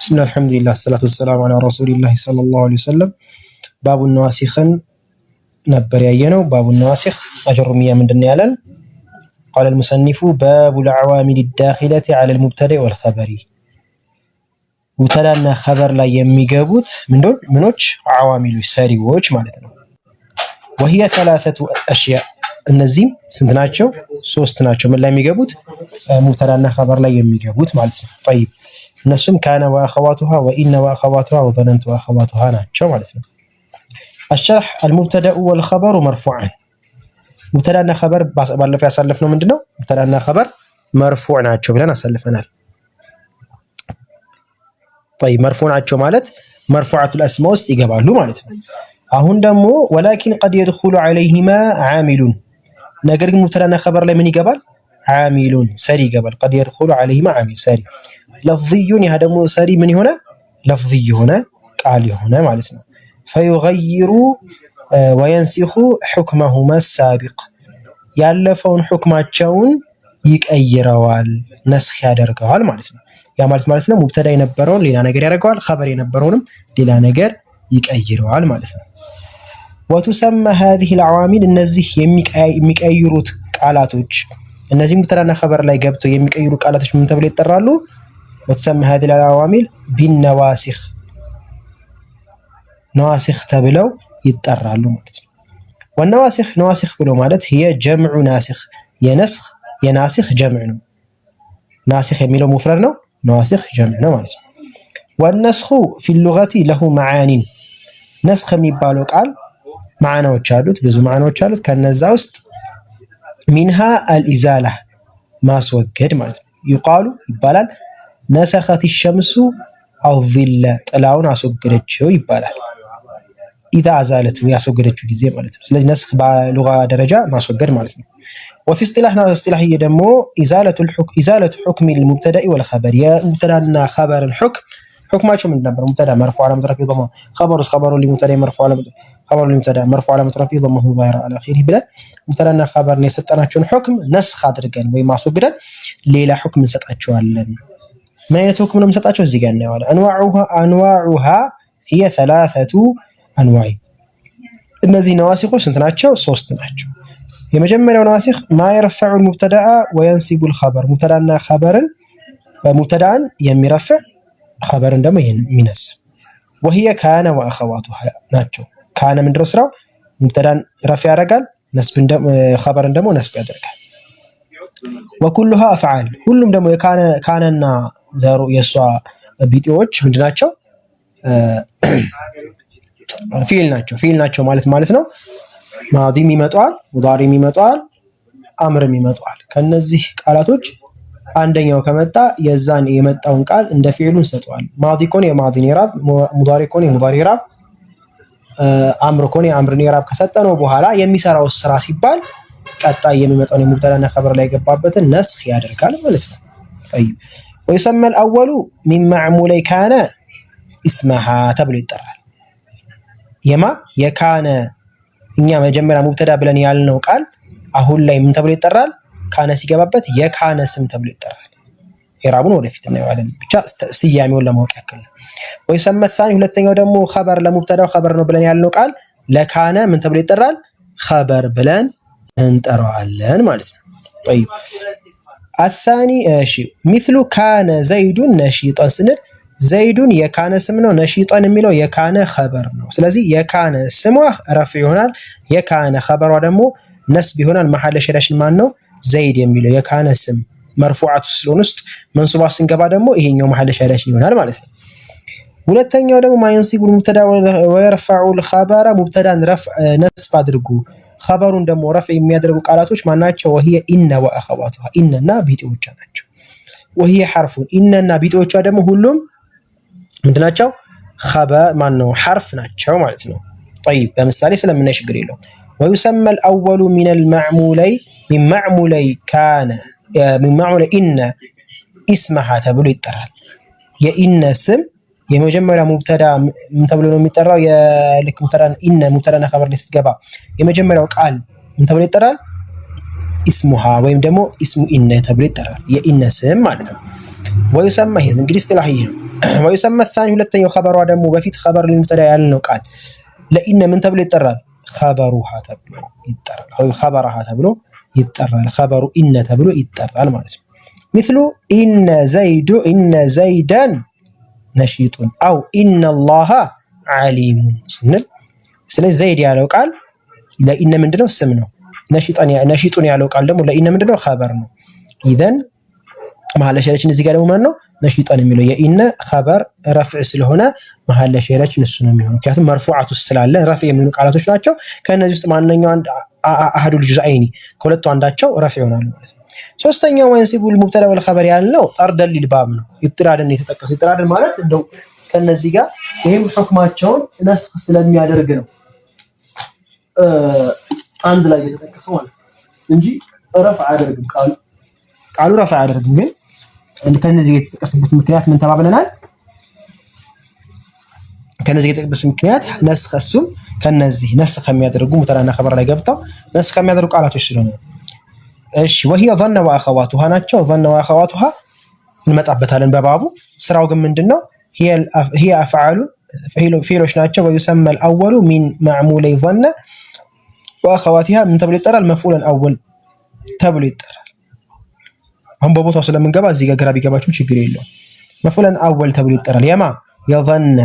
بسم الله الحمد لله الصلاة والسلام على رسول الله صلى الله عليه وسلم. باب النواسخ نبر ياينو باب النواسخ أجرمية من دنيالا. قال المصنف باب العوامل الداخلة على المبتدأ والخبر. مبتدأنا خبر لا يميجابوت من دول منوش عوامل ساريوش معناتنا. وهي ثلاثة أشياء. النزيم سنتناتشو سوستناتشو من لا يميجابوت مبتدأنا خبر لا يميجابوت معناتنا. طيب نسم كان وأخواتها وإن وأخواتها وظننت وأخواتها ناتشو معناتنا. الشرح المبتدأ والخبر مرفوعان. مبتدأنا خبر بالله في أسلفنا من دنو مبتدأنا خبر مرفوع ناتشو بلنا أسلفنا. طيب مرفوع ناتشو مالت مرفوعة الأسماء استيقابلو مالتنا. أهون دمو ولكن قد يدخل عليهما عامل. نقرق مبتدأنا خبر لمن يقبل عامل سري قبل قد يدخل عليهما عامل سري. لفظي هذا مو سري من هنا لفظي هنا قال هنا مالتنا. فيغير وينسخ حكمهما السابق. ያለፈውን حكماቸውን ይቀይረዋል ነስኽ ያደርገዋል ማለት ነው። ያ ማለት ነው ሙብተዳ የነበረውን ሌላ ነገር ያደርገዋል خبر የነበረውንም ሌላ ነገር ይቀይረዋል ማለት ነው። وتسمى هذه العوامل እነዚህ የሚቀይሩት ቃላቶች እነዚህ ሙብተዳና خبر ላይ ገብተው የሚቀይሩ ቃላቶች ምን ተብለው ይጠራሉ? وتسمى هذه العوامل بالنواسخ نواسخ تبلو يتطرالو ማለት ነው። والنواسخ نواسخ ብሎ ማለት هي جمع ناسخ ينسخ يناسخ جمع ነው። ناسخ የሚለው مفرد ነው نواسخ جمع ነው ማለት ነው። والنسخ في اللغة له معاني نسخ የሚባለው ቃል ማዕናዎች አሉት ብዙ ማዕናዎች አሉት ከነዛ ውስጥ منها الإزالة ማስወገድ ማለት ነው። يقال ይባላል نسخت الشمس الظل ጥላውን አስወገደችው ይባላል። إذا أزالته ياسوغدتشو ጊዜ ማለት ነው። ስለዚህ نسخ በሉጋ ደረጃ ማስወገድ ማለት ነው። وفي اصطلاحنا اصطلاحي ደግሞ إزالة حكم المبتدأ والخبر يا مبتدأنا خبر الحكم حكماቸው ምን ነበር? مبتدأ مرفوع على مترفي ضمه خبر لمبتدأ مرفوع على خبر لمبتدأ مرفوع على مترفي ضمه ظاهر على آخره ብለን مبتدأنا خبر ነው የሰጠናቸውን حكم نسخ አድርገን ወይ ማስወገደን ሌላ حكم እንሰጣቸዋለን። ምን አይነት حكم ነው የምንሰጣቸው? እዚህ ጋር እናየዋለን። أنواعها هي ثلاثة أنواع. እነዚህ ነዋሲኾች ስንት ናቸው? ሶስት ናቸው። የመጀመሪያው ነዋሲኽ ما يرفع المبتدأ وينصب الخبر مبتدأና خبርን مبتدأን የሚረፍዕ خبርን ደግሞ የሚነስብ وهي كان وأخواتها ናቸው። ካነ ምንድነው ስራው? مبتدأን ረፍዕ ያደርጋል خبርን ደግሞ ነስብ ያደርጋል። وكلها أفعال ሁሉም ደግሞ የካነና ዘሩ የሷ ቢጤዎች ምንድናቸው? ፊል ናቸው ማለት ነው። ማዲም ይመጣል ሙዳሪም ይመጣል አምርም ይመጣል። ከነዚህ ቃላቶች አንደኛው ከመጣ የዛን የመጣውን ቃል እንደ ፊዕሉን ሰጠዋል። ማዲ ኮን የማዲ ኢራብ ሙዳሪ ኮን የሙዳሪ ኢራብ አምር ኮን የአምር ኢራብ ከሰጠነው በኋላ የሚሰራው ስራ ሲባል ቀጣይ የሚመጣውን የሙብተዳና خبر ላይ ገባበትን ነስኽ ያደርጋል ማለት ነው። طيب ويسمى الاول من معمول كان اسمها ተብሎ ይጠራል። የማ የካነ እኛ መጀመሪያ ሙብተዳ ብለን ያልነው ቃል አሁን ላይ ምን ተብሎ ይጠራል? ካነ ሲገባበት የካነ ስም ተብሎ ይጠራል። ኢራቡን ወደፊት እናየዋለን ብቻ ስያሜውን ለማወቅ ያክል ነው። ويسمى الثاني ሁለተኛው ደግሞ خبر ለሙብተዳው خبر ነው ብለን ያልነው ቃል ለካነ ምን ተብሎ ይጠራል? خبر ብለን እንጠራዋለን ማለት ነው። طيب الثاني مثل كان زيد نشيطا ስንል ዘይዱን የካነ ስም ነው ነሺጣን የሚለው የካነ خبر ነው። ስለዚህ የካነ ስሟ ረፍዕ ይሆናል የካነ خبሯ ደግሞ ነስብ ይሆናል። መሐለ ሸራሽን ማን ነው? ዘይድ የሚለው የካነ ስም መርፉዓቱ ስለሆነ ውስጥ መንሱባ ስንገባ ደግሞ ይሄኛው መሐለ ሸራሽን ይሆናል ማለት ነው። ሁለተኛው ደግሞ ማይንሲቡ ሙብተዳ ወይርፈዑ الخبر ሙብተዳን ነስብ አድርጉ خبሩን ደግሞ ረፍዕ የሚያደርጉ ቃላቶች ማናቸው? وهي إن وأخواتها إنና ቢጤዎቿ ናቸው። وهي حرف إنና ቢጤዎቿ ደግሞ ሁሉም ምንድናቸው? خبر ማነው حرف ናቸው ማለት ነው። طيب በምሳሌ ስለምን ችግር የለውም። ويسمى الأول من المعمولي من معمولي كان من معمولي إن اسمها ተብሎ ይጠራል። የኢነ ስም የመጀመሪያ ሙብተዳ ምን ተብሎ ነው የሚጠራው? የልክ ሙብተዳን ኢነ ሙብተዳና خبر ላይ ስትገባ የመጀመሪያው ቃል ምን ተብሎ ይጠራል? اسمها ወይም ደግሞ اسم إن ተብሎ ይጠራል። የኢነ ስም ማለት ነው። ويسمى هذا እንግዲህ اصطلاحي ነው። ويسمى الثاني ሁለተኛው خبرዋ ደግሞ በፊት خبر للمبتدا ያልነው ቃል ለኢነ ምን ተብሎ ይጠራል? خبرها ተብሎ ይጠራል። ወይ خبرها ተብሎ ይጠራል። خبሩ ኢነ ተብሎ ይጠራል ማለት ነው። مثل إن زيدا نشيط أو إن الله عليم ስንል ስለዚህ ዘይድ ያለው ቃል ለኢነ ምንድነው? ስም ነው። ነሽጡን ያለው ቃል ደግሞ ለኢነ ምንድነው? خبر ነው። ኢዘን መሐለ ሸሪዓችን እዚህ ጋር ደግሞ ማን ነው? ነሽጣን የሚለው የኢነ خبر ረፍዕ ስለሆነ መሐለ ሸሪዓችን እሱ ነው የሚሆነው። ምክንያቱም መርፉዓት ውስጥ ስላለ ረፍዕ የሚሆኑ ቃላቶች ናቸው። ከነዚህ ውስጥ ማንኛው አንድ አሐዱል ጁዝአይኒ ከሁለቱ አንዳቸው ረፍዕ ይሆናል ማለት ነው። ሶስተኛው ወንሲቡል ሙብተዳ ወል ኸበር ያልነው ጠርደል ሊልባብ ነው። ኢጥራድን የተጠቀሰው ኢጥራድን ማለት እንደው ከነዚህ ጋር ይሄም ሁክማቸውን ነስኽ ስለሚያደርግ ነው አንድ ላይ የተጠቀሰው ማለት ነው እንጂ ረፍዕ አያደርግም። ቃሉ ረፍዕ አያደርግም። ግን ከነዚህ የተጠቀሰበት ምክንያት ምን ተባብለናል? ከነዚህ የተጠቀሰበት ምክንያት ነስኽ እሱም ከነዚህ ነስኽ ከሚያደርጉ ሙብተዳና ኸበር ላይ ገብተው ነስኽ ከሚያደርጉ ቃላቶች ስለሆነ እሺ وهي ظن واخواتها ናቸው። ظن واخواتها እንመጣበታለን በባቡ። ስራው ግን ምንድነው? هي افعال فعሎች ናቸው። ويسمى الاول من معمولي ظن واخواتها ምን ተብሎ ይጠራል? مفعول اول ተብሎ ይጠራል። አሁን በቦታው ስለምንገባ እዚህ ጋር ግራ ቢገባችሁ ችግር የለውም። مفعول اول ተብሎ ይጠራል። የማ የظن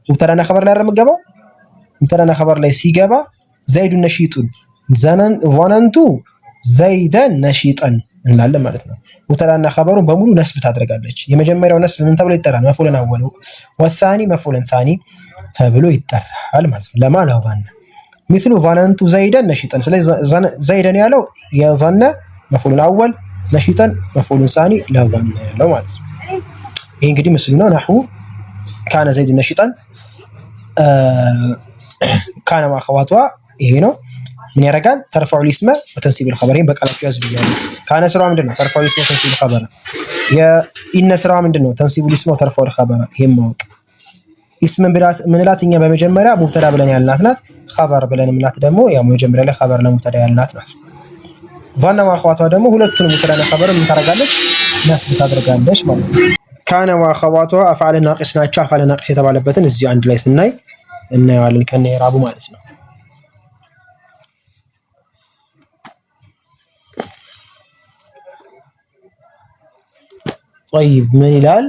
ሙብተዳና ኸበር ላይ አይደለም። ሙብተዳና ኸበር ላይ ሲገባ ዘይዱ ነሺጡን ظننت ዘይደን ነሺጠን እንላለን ማለት ነው። ሙብተዳና ኸበሩን በሙሉ ነስብ ታደርጋለች። የመጀመሪያው ነስብ ምን ተብሎ ይጠራል? መፍዑለን አወሉ ወሳኒ መፍዑለን ሳኒ ተብሎ ይጠራል ማለት ነው። ለማ ለظن مثل ظننت ዘይደን ነሺጠን። ስለዚህ ዘይደን ያለው የظن መፍዑለን አወል፣ ነሺጠን መፍዑለን ሳኒ ለظن ያለው ማለት ነው። ይሄ እንግዲህ ምስሉ ነው። ነህው ካነ ዘይድ ነሺጠን ካነ ማኸዋቷ ይሄ ነው። ምን ያደርጋል? ተርፈዑ الاسم وتنصيب الخبر። ይሄን በቃላችሁ ያዙ ብያለሁ። ካነ ስራው ምንድነው? ተርፈዑ الاسم وتنصيب الخبر። የኢነ ስራው ምንድነው? ተንሲቡ الاسم وترفع الخبر። ይሄን ማወቅ ኢስምን ብላት ምንላት እኛ በመጀመሪያ ሙብተዳ ብለን ያልናት ናት። ኸበር ብለን ምንላት ደግሞ ያው መጀመሪያ ላይ ኸበር ለሙብተዳ ያልናት ናት። ظن واخواتها ደግሞ ሁለቱንም ሙብተዳና ኸበር ምን ታደርጋለች? ነስብ ታደርጋለች ማለት ነው። ካነ واخواتها አፍዓል ናቂስ ናቸው። አፍዓል ናቂስ የተባለበትን እዚህ አንድ ላይ ስናይ እናየዋለን ከነ ኢራቡ ማለት ነው። طيب من ይላል?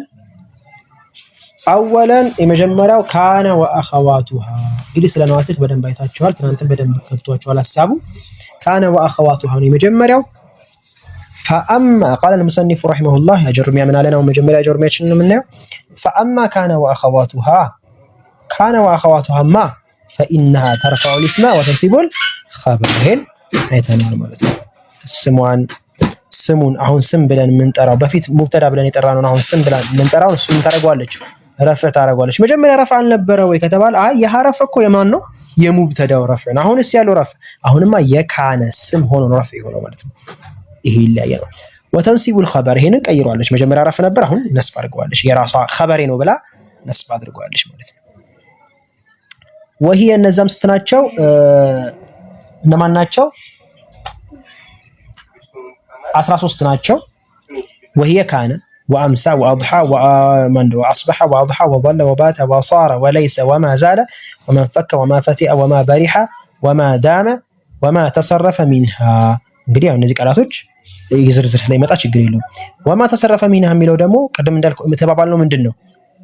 አወለን የመጀመሪያው ካነ ወአኸዋቱሃ። እንግዲህ ስለ ነዋሲኽ በደንብ አይታችኋል። ትናንትም በደንብ ገብቷችኋል ሐሳቡ። ካነ ወአኸዋቱሃ ነው የመጀመሪያው። فأما قال المصنف رحمه الله يا جرمي من علينا ومجمّل جرمياتنا منه. فأما كان وأخواتها ما فإنها ترفع الاسم وتنصب الخبر. هين አይተናል ማለት ነው። ስሙን አሁን ስም ብለን የምንጠራው በፊት ሙብተዳ ብለን የጠራነው አሁን ስም ብለን የምንጠራው እሱ ምን ታደርጓለች? ረፍዕ ታደርጓለች። መጀመሪያ ረፍዕ አልነበረ ወይ ከተባለ አይ የሐረፍ እኮ የማን ነው? የሙብተዳው ረፍዕ ነው። አሁንስ ያለው ረፍዕ አሁንማ የካነ ስም ሆኖ ነው ረፍዕ ሆኖ ማለት ነው። ይሄ ይለያያል። ወተንሲቡ الخبر ይሄንን ቀይሯለች። መጀመሪያ ረፍዕ ነበር፣ አሁን ነስብ አድርገዋለች። የራሷ ኸበሬ ነው ብላ ነስብ አድርገዋለች ማለት ነው። وهي እነዛም ስትናቸው እነማን ናቸው? 13 ናቸው። وهي كان وامسى واضحى واصبح واضحى وظل وبات وصار وليس وما زال وما فك وما فتئ وما برح وما دام وما تصرف منها። እንግዲህ ያው እነዚህ ቃላቶች ይዝርዝር ስለሚመጣ ችግር የለውም። وما تصرف منها የሚለው ደግሞ ቀደም እንዳልኩ ተባባልነው ምንድነው?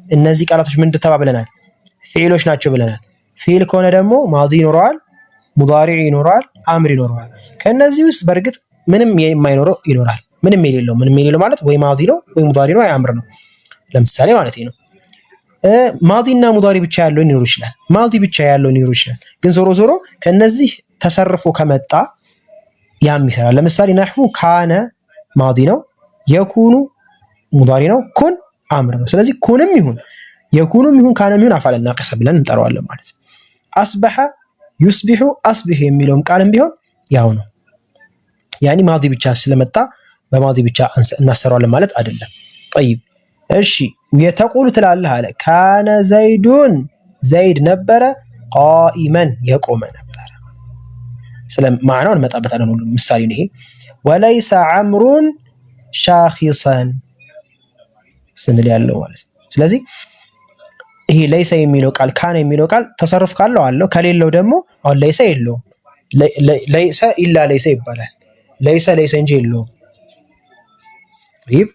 እነዚህ ቃላቶች ምን ተባብለናል? ፊዕሎች ናቸው ብለናል። ፊዕል ከሆነ ደግሞ ማዲ ይኖረዋል፣ ሙዳሪዕ ይኖረዋል፣ አምር ይኖረዋል። ከነዚህ ውስጥ በርግጥ ምንም የማይኖረው ይኖራል። ምንም የሌለው ማለት ወይ ማዲ ነው ወይ ሙዳሪ ነው ወይ አምር ነው። ለምሳሌ ማለት ነው ማዲና ሙዳሪ ብቻ ያለው ሊኖር ይችላል፣ ማዲ ብቻ ያለው ሊኖር ይችላል። ግን ዞሮ ዞሮ ከነዚህ ተሰርፎ ከመጣ ያም ይሰራል። ለምሳሌ ነህው ካነ ማዲ ነው፣ የኩኑ ሙዳሪ ነው፣ ኩን አምር ነው። ስለዚህ ኩንም ይሁን የኩኑም ይሁን ካነም ይሁን አፍዓል ናቂሳ ብለን እንጠራዋለን ማለት ነው። አስበሐ ዩስቢሑ አስቢህ የሚለውም ቃልም ቢሆን ያው ነው። ያኒ ማዲ ብቻ ስለመጣ በማዲ ብቻ እናሰራዋለን ማለት አይደለም። طيب እሺ የተቁሉ ትላለህ አለ ካነ ዘይዱን ዘይድ ነበረ ቃኢመን የቆመ ነበረ። ስለማዕናው እንመጣበታለን ሁሉ ምሳሌ ነው ይሄ። ወለይሰ ዐምሩን ሻኺሰን ስንል ያለው ማለት ነው። ስለዚህ ይሄ ለይሰ የሚለው ቃል ካነ የሚለው ቃል ተሰርፍ ካለው አለው ከሌለው ደግሞ አሁን ለይሰ የለውም። ለይሰ ኢላ ለይሰ ይባላል። ለይሰ ለይሰ እንጂ የለውም። طيب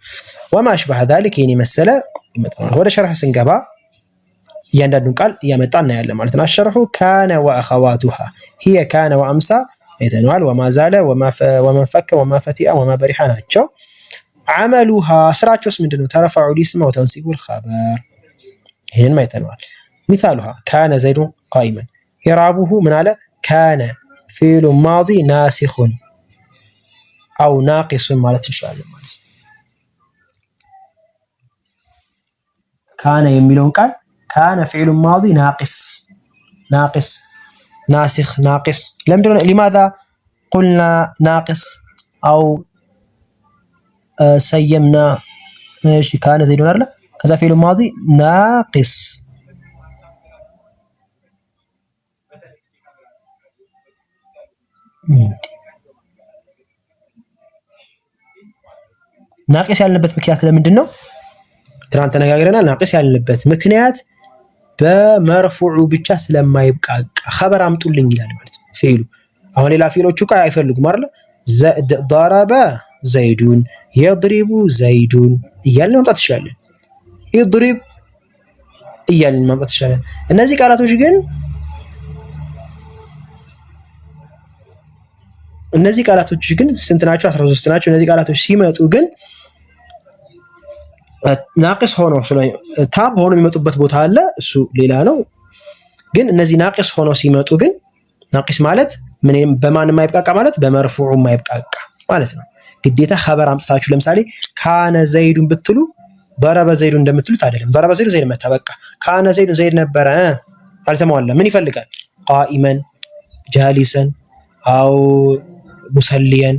وما اشبه ذلك يعني መሰለ ይመጣል። ወደ ሸርህ ስንገባ እያንዳንዱን ቃል እያመጣን እናያለን ማለት ነው። አሸርሁ ካነ وأخواتها هي كان وأمسى አይተነዋል። وما زال وما فك وما فتئ وما برح ናቸው። عملها ስራቸውስ ምንድነው? ተረፈዑ الاسم وتنصب الخبر ይሄን አይተነዋል። مثالها كان زيد قائما إعرابه ምን አለ? كان فعل ماضي ناسخ أو ناقص ማለት እንችላለን ማለት ነው። ካነ የሚለውን ቃል ካነ فعل ماضي ناقص ناسخ ناقص ለምንድነው لماذا قلنا ناقص أو سيمنا ايش كان زيد አይደለ ከዛ فعل ماضي ناقص ናቂስ ያልንበት ምክንያት ለምንድን ነው? ትናንት ተነጋግረናል። ናቂስ ያልንበት ምክንያት በመርፉዑ ብቻ ስለማይብቃቃ ኸበር አምጡልኝ ይላል ማለት ነው ፊሉ። አሁን ሌላ ፊሎቹ ቃ አይፈልጉም አይደል? ضرب ዘይዱን يضرب ዘይዱን እያልን ማምጣት ይችላል። يضرب እያልን ማምጣት ይችላል። እነዚህ ቃላቶች ግን ስንት ናቸው? 13 ናቸው። እነዚህ ቃላቶች ሲመጡ ግን ናቂስ ሆኖ ታም ሆኖ የሚመጡበት ቦታ አለ፣ እሱ ሌላ ነው። ግን እነዚህ ናቂስ ሆኖ ሲመጡ ግን ናቂስ ማለት ምንም በማን የማይብቃቃ ማለት በመርፉዑ የማይብቃቃ ማለት ነው። ግዴታ ኸበር አምጥታችሁ ለምሳሌ ካነ ዘይዱን ብትሉ ضرب ዘይዱን እንደምትሉት አይደለም። ضرب ዘይዱ ዘይድ መጣ በቃ። ካነ ዘይዱ ዘይድ ነበረ አልተሟላ። ምን ይፈልጋል? ቃኢመን ጃሊሰን አው ሙሰሊየን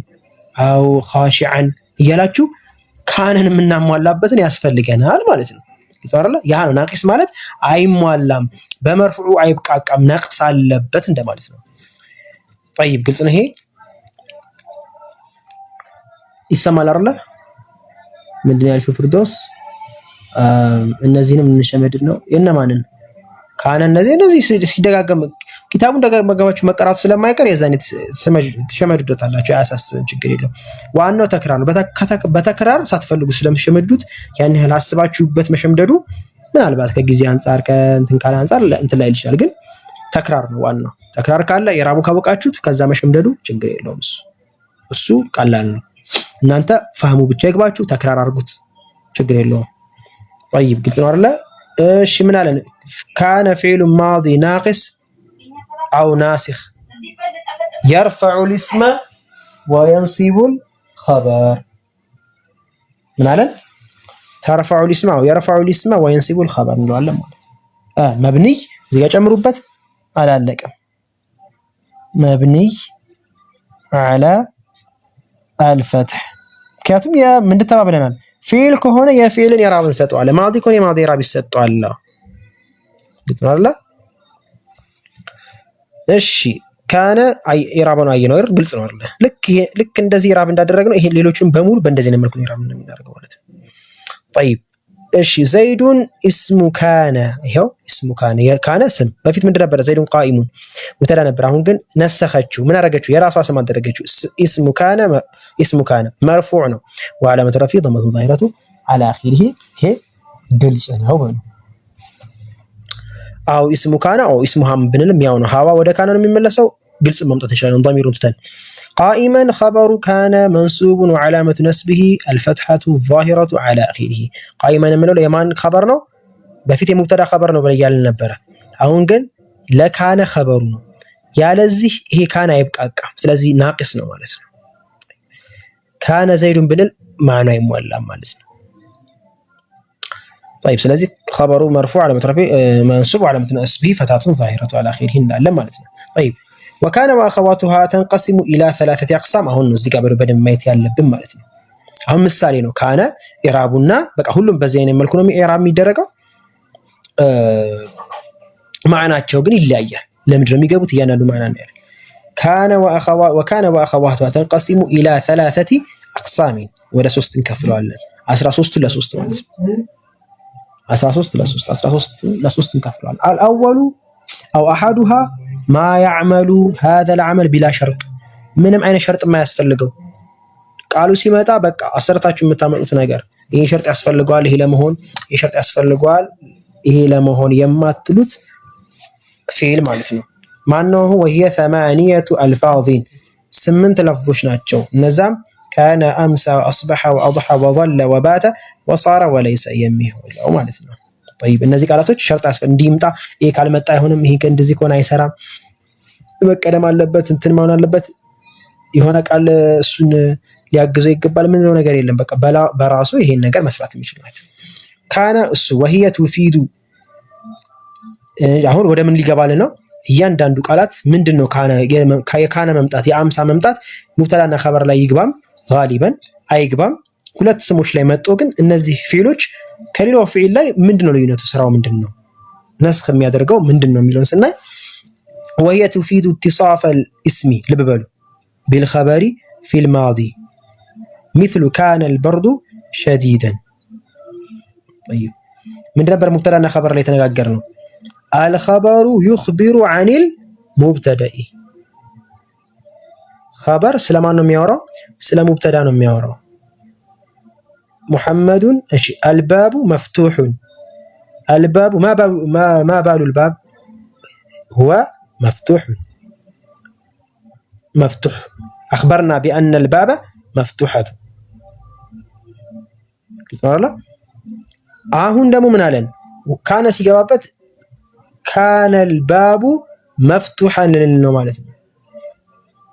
አው ኻሺዓን እያላችሁ ካነን የምናሟላበትን ያስፈልገናል ማለት ነው። ይጻራላ ያ ነው ናቂስ ማለት አይሟላም፣ በመርፉዑ አይብቃቃም፣ ነቅስ አለበት እንደማለት ነው። طيب ግልጽ ነው። ይሄ ይሰማል አይደል? ምንድነው ያልሽው ፍርዶስ? እነዚህንም እንሸመድድ ነው የነማንን ካነ እነዚህ ሲደጋገም ኪታቡን ደጋግማችሁ መቀራቱ ስለማይቀር የዛኔ ትሸመድዱታላችሁ። አያሳስብም፣ ችግር የለም። ዋናው ተክራር ነው። በተክራር ሳትፈልጉ ስለምሸመዱት ያን ያህል አስባችሁበት መሸምደዱ ምናልባት ከጊዜ አንፃር ከእንትን ካለ አንፃር እንትን ላይ ይችላል። ግን ተክራር ነው ዋናው። ተክራር ካለ የራቡ ካወቃችሁት ከዛ መሸምደዱ ችግር የለውም። እሱ ቀላል ነው። እናንተ ፈህሙ ብቻ ይግባችሁ፣ ተክራር አድርጉት፣ ችግር የለውም። طيب ግልጽ ነው አይደል? እሺ ምን አለን? ካነ فعل ماضي ناقص أو ناسخ يرفع الاسم وينصب الخبر من علن ترفع الاسم أو يرفع الاسم وينصب الخبر እንለዋለን ማለት مبني እዚህ ጋር ጨምሩበት አላለቀም مبني على الفتح ምክንያቱም ምን ተባብለናል ፊል ከሆነ የፊልን ኢራብን ሰጠዋል ማዲ ከሆነ የማዲ ኢራብ ይሰጠዋል ግጥናላ እሺ ካነ ኢራብን አየነው አይደል ግልጽ ነው አይደል ልክ እንደዚህ ኢራብ እንዳደረግነው ይሄ ሌሎችን በሙሉ በእንደዚህ ነው መልኩ ኢራብ እንደምናደርገው ማለት ነው طيب እሺ ዘይዱን اسم ካነ ይሄው اسم ካነ ስም በፊት ምንድን ነበር ዘይዱን ቃኢሙን ሙተዳ ነበር አሁን ግን ነሰኸችው ምን አደረገችው የራሷ ስም አደረገችው اسم ካነ مرفوع ነው وعلامه رفعه ضمه ظاهرته على اخره ይሄ ግልጽ ነው ማለት አው اسم ካነ አው اسم ሃም ብንልም ያው ነው ሀዋ ወደ ካነ ነው የሚመለሰው ግልጽ መምጣት ይችላል ضميرون ተተን قائما خبر كان منصوب وعلامة نسبه الفتحة الظاهرة على آخره قائما من اليمان خبر ነው በፊት የሙብተዳ خبر ነው ብለን ነበር አሁን ግን ለካነ خبሩ ነው ያለዚህ ይሄ ካነ አይብቃቃም ስለዚህ ናቂስ ነው ማለት ነው ካነ ዘይዱን ብንል ማዕና ይሟላል ማለት ነው طيب ስለዚህ خبሩ مرفوع علامة رفعه منصوب وعلامة نسبه فتحة ظاهرة على آخره እንዳለ ማለት ነው طيب وكان واخواتها تنقسم الى ثلاثه اقسام አሁን ነው እዚህ ጋር በደንብ ማየት ያለብን ማለት ነው አሁን ምሳሌ ነው ካነ ኢራቡና በቃ ሁሉም በዚህ አይነት መልኩ ነው ኢራብ የሚደረገው ማዕናቸው ግን ይለያያል ለምንድን ነው የሚገቡት እያንዳንዱ ማዕና ነው ያለው وكان واخواتها تنقسم الى ثلاثه اقسام ወደ 3 እንከፍለዋለን 13 ለ3 ማለት ነው 13 ለ3 እንከፍለዋል። አልአወሉ አው አሐዱሃ ማ ያዕመሉ هذا العمل بلا شرط ምንም አይነት ሸርጥ የማያስፈልገው ቃሉ ሲመጣ በቃ አሰርታችሁ የምታመጡት ነገር ይሄ ሸርጥ ያስፈልገዋል፣ ይሄ ለመሆን ይሄ ሸርጥ ያስፈልገዋል፣ ይሄ ለመሆን የማትሉት ፊዕል ማለት ነው። ማነው? وهي 8 ألفاظ 8 ለፍዞች ናቸው። እነዛም كان أمسى وأصبح وأضحى وظل وبات وصار وليس የሚሆነው ማለት ነው። طيب እነዚህ ቃላቶች ሸርጥ እንዲምጣ ይሄ ካልመጣ አይሆንም፣ ይሄ እንደዚህ ከሆነ አይሰራም፣ መቀደም አለበት፣ እንትን መሆን አለበት፣ የሆነ ቃል እሱን ሊያግዘው ይገባል፣ ምንም ነገር የለም። በቃ በራሱ ይሄን ነገር መስራት የሚችል ናቸው። ካነ እሱ وهي تفيد አሁን ወደ ምን ሊገባል ነው? እያንዳንዱ ቃላት ምንድነው የካነ መምጣት የአምሳ መምጣት ሙብተዳና ኸበር ላይ ይግባም ጋሊበን አይግባም ሁለት ስሞች ላይ መጥቶ ግን እነዚህ ፊዕሎች ከሌላው ፊዕል ላይ ምንድነው ልዩነቱ? ስራው ምንድነው? ነስኽ የሚያደርገው ምንድነው የሚለውን ስናይ وهي تفيد اتصاف الاسم ልብበሉ بالخبر في الماضي مثل كان البرد شديدا. طيب ምንድን ነበር ሙብተዳና ኸበር ላይ ተነጋገርነው? الخبر يخبر عن المبتدأ خبر ስለማን ነው የሚያወራው? ስለ ሙብተዳ ነው የሚያወራው። محمد الباب مفتوح الباب ما بال الباب هو مفتوح أخبرنا بأن الباب مفتوحة አሁን ደግሞ ምን አለን? ካነ ሲገባበት ካነ الباب مفتوحا ነው ማለት ነው።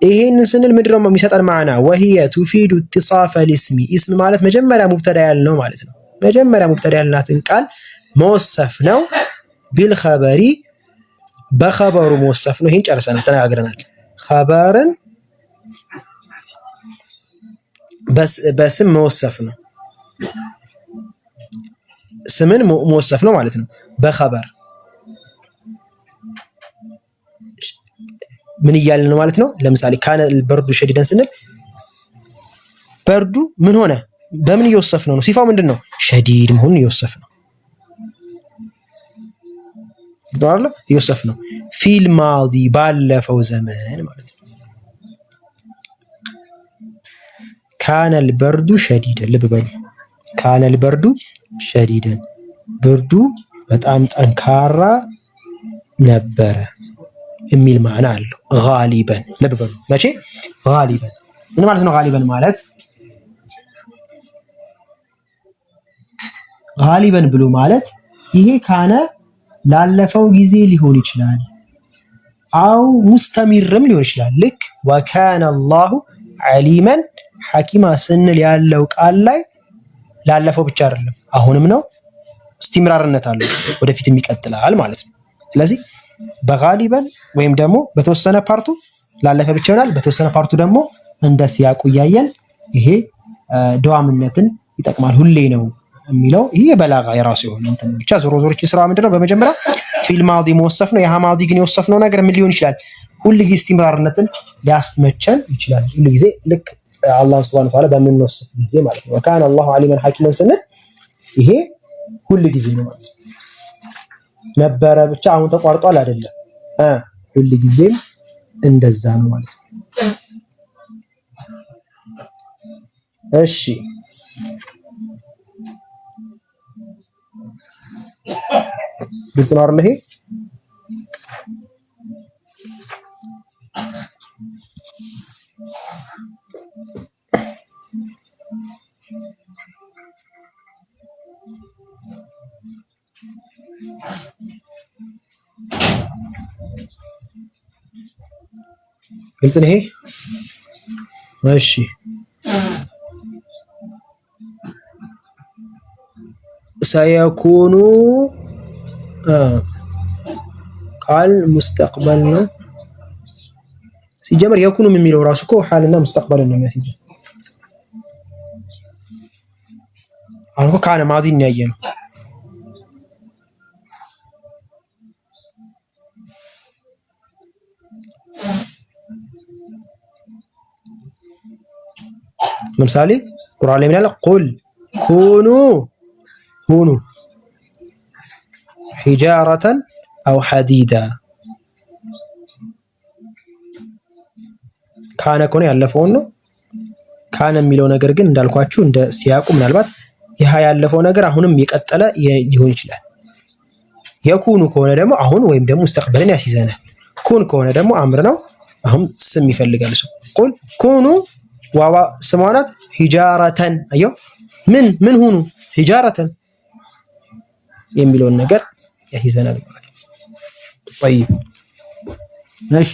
ይሄን ስንል ምንድነው የሚሰጠን ማዕና? وهي تفيد اتصاف الاسم اسم ማለት መጀመሪያ ሙብተዳ ያልነው ማለት ነው። መጀመሪያ ሙብተዳ ያልናትን ቃል መወሰፍ ነው። بالخبر በኸበሩ መወሰፍ ነው። ይሄን ጨርሰናል፣ ተነጋግረናል። ኸበርን በስም መወሰፍ ነው። ስምን መወሰፍ ነው ማለት ነው በኸበር። ምን እያልን ነው ማለት ነው? ለምሳሌ ካነ البرد شديدا ስንል በርዱ ምን ሆነ? በምን እየወሰፍነው ነው? ሲፋው ምንድነው? ሸዲድ መሆኑን እየወሰፍነው ዳርለ እየወሰፍነው ፊል ማዲ ባለፈው ዘመን ማለት ነው። ካነ البرد شديدا ልብ በሉ። ካነ البرد شديدا ብርዱ በጣም ጠንካራ ነበረ የሚል ማዕና አለው። ጋሊበን ልብ በሉ። መቼ ጋሊበን ምን ማለት ነው? ጋሊበን ማለት ጋሊበን ብሎ ማለት ይሄ ካነ ላለፈው ጊዜ ሊሆን ይችላል፣ አው ሙስተሚርም ሊሆን ይችላል። ልክ ወካነ አላሁ ዓሊመን ሐኪማ ስንል ያለው ቃል ላይ ላለፈው ብቻ አይደለም አሁንም ነው፣ እስቲምራርነት አለው፣ ወደፊትም ይቀጥላል ማለት ነው። ስለዚህ በጋሊበን ወይም ደግሞ በተወሰነ ፓርቱ ላለፈ ብቻ ይሆናል፣ በተወሰነ ፓርቱ ደግሞ እንደ ሲያቁ ያያየን ይሄ ደዋምነትን ይጠቅማል። ሁሌ ነው የሚለው ይሄ በላጋ የራሱ የሆነ እንትን ብቻ ዞሮ ዞሮች ስራ ምንድነው? በመጀመሪያ ፊል ማዲ መወሰፍ ነው። ያ ማዲ ግን የወሰፍነው ነገር ምን ሊሆን ይችላል? ሁሉ ጊዜ እስቲምራርነትን ሊያስመቸን ይችላል። ሁሉ ጊዜ ልክ አላህ Subhanahu Wa Ta'ala በምንወስፍ ጊዜ ማለት ነው። ወካነ አላሁ ዓሊመን ሐኪመን ስንል ይሄ ሁሉ ጊዜ ነው ማለት ነው። ነበረ ብቻ አሁን ተቋርጧል አይደለም፣ ሁሉ ጊዜም እንደዛ ነው ማለት ነው። እሺ ግልጽ ነው አይደል? ይሄ ግልጽ ነው ይሄ። እሺ ሰየኩኑ ቃል ሙስተቅበል ነው ሲጀመር። የኩኑ የሚለው ራሱ እኮ ሐልና ሙስተቅበልን ነው የሚያስይዘው። አሁን እኮ ካነ ማዲን ያየ ነው። ለምሳሌ ቁርአን ላይ ምን ያለ ቁል ኩኑ ሁኑ ሒጃረተን አው ሐዲዳ። ካነ ከሆነ ያለፈውን ነው። ካነ የሚለው ነገር ግን እንዳልኳችሁ እንደ ሲያቁ ምናልባት ይህ ያለፈው ነገር አሁንም የቀጠለ ሊሆን ይችላል። የኩኑ ከሆነ ደግሞ አሁን ወይም ደግሞ ሙስተቅበልን ያስይዘናል። ኩን ከሆነ ደግሞ አምር ነው። አሁን ስም ይፈልጋል እሱ። ቁል ኩኑ ዋዋ ስሟ ናት። ሒጃረተን አየው ምን ሁኑ ሒጃረተን የሚለውን ነገር ያስይዘናል ማለት ነው። طيب እሺ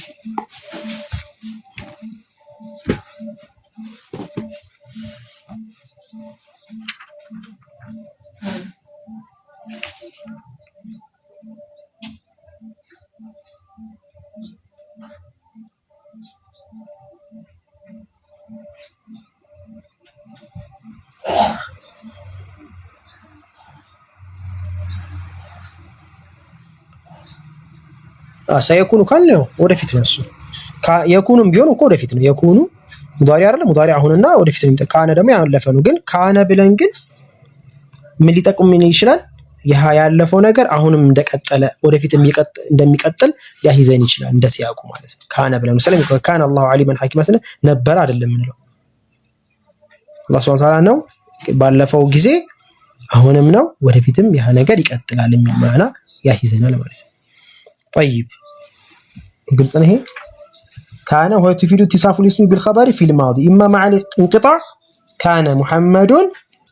ሳይኩኑ ካለው ወደፊት ነው እሱ። የኩኑም ቢሆን እኮ ወደፊት ነው። የኩኑ ሙዳሪ አይደለም። ሙዳሪ አሁንና ወደፊት ነው። ካነ ደግሞ ያለፈ ነው። ግን ካነ ብለን ግን ምን ሊጠቁም ይችላል? ይህ ያለፈው ነገር አሁንም እንደቀጠለ ወደፊት እንደሚቀጥል ያሂዘን ይችላል። እንደሲያቁ ማለት ነው። ካነ ብለን ሰለም ካነ አላሁ ዓሊመን ሐኪማ ስለ ነበር አይደለም ምንለው አላህ ሱብሓነሁ ወተዓላ ነው። ባለፈው ጊዜ አሁንም ነው፣ ወደፊትም ያ ነገር ይቀጥላል የሚል ማዕና ያሂዘናል ማለት ነው። طيب قلت انا هي كان وهو تفيد اتصاف الاسم بالخبر في الماضي اما مع الانقطاع كان محمد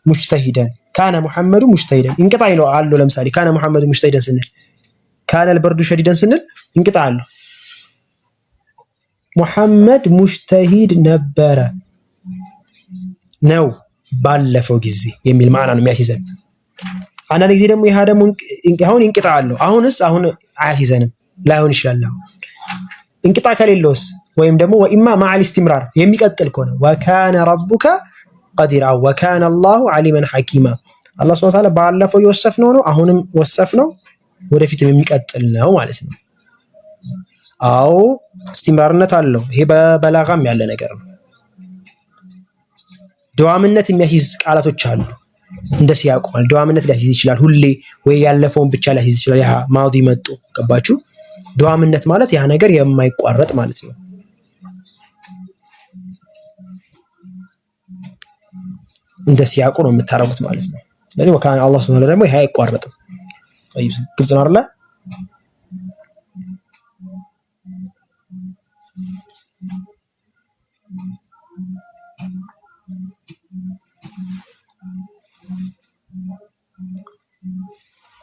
مجتهدا كان محمد مجتهدا انقطاع له قالوا لمثالي كان محمد مجتهدا سنل كان البرد شديدا سنل انقطاع له محمد مجتهد نبر ነው ባለፈው ጊዜ የሚል ማዕና ነው የሚያስይዘን። አንዳንድ ጊዜ ደግሞ ይሄ ደግሞ አሁን እንቅጣ አለው። አሁንስ አሁን አያስይዘንም ላይሆን ይችላል። አሁን እንቅጣ ከሌለውስ ወይም ደግሞ ወኢማ ማዓል ኢስቲምራር የሚቀጥል ከሆነ ወካነ ረቡከ ቀዲራ ወካነ አላሁ ዓሊመን ሐኪማ አላህ ሱብሓነሁ ወተዓላ ባለፈው የወሰፍነው ነው፣ አሁንም ወሰፍነው፣ ወደፊትም የሚቀጥል ነው ማለት ነው። አዎ ኢስቲምራርነት አለው። ይሄ በበላጋም ያለ ነገር ነው። ዱዓምነት የሚያስይዝ ቃላቶች አሉ። እንደዚህ ያቆማል። ዱዓምነት ሊያስይዝ ይችላል። ሁሌ ወይ ያለፈውን ብቻ ሊያስይዝ ይችላል። ያ ማዲ መጡ ገባችሁ? ዱዓምነት ማለት ያ ነገር የማይቋረጥ ማለት ነው። እንደዚህ ያቆ ነው የምታረጉት ማለት ነው። ስለዚህ ወካነ አላህ ሱብሓነሁ ወተዓላ ደግሞ ይሄ አይቋረጥም። طيب ግልጽ ነው አይደል?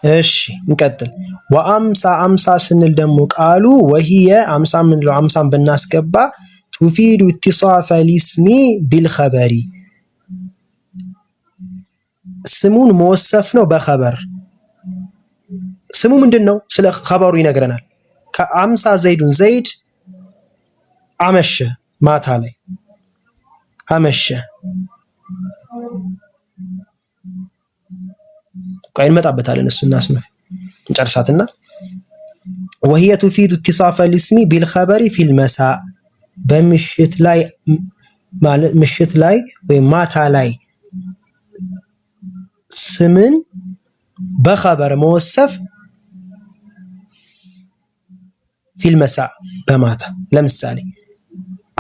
እሺ እንቀጥል። ወአምሳ አምሳ ስንል ደግሞ ቃሉ ወህየ አምሳ ምንለው አምሳን ብናስገባ ቱፊዱ ኢትሳፈ ሊስሚ ቢልኸበሪ ስሙን መወሰፍ ነው በኸበር። ስሙ ምንድነው? ስለ ኸበሩ ይነግረናል። ከአምሳ ዘይዱን ዘይድ አመሸ፣ ማታ ላይ አመሸ። ቆይ እንመጣበታለን። እሱና ስመፍ እንጨርሳትና وهي تفيد اتصاف الاسم بالخبر في المساء በምሽት ላይ ማለት ምሽት ላይ ወይ ማታ ላይ ስምን በኸበር መወሰፍ في المساء በማታ ለምሳሌ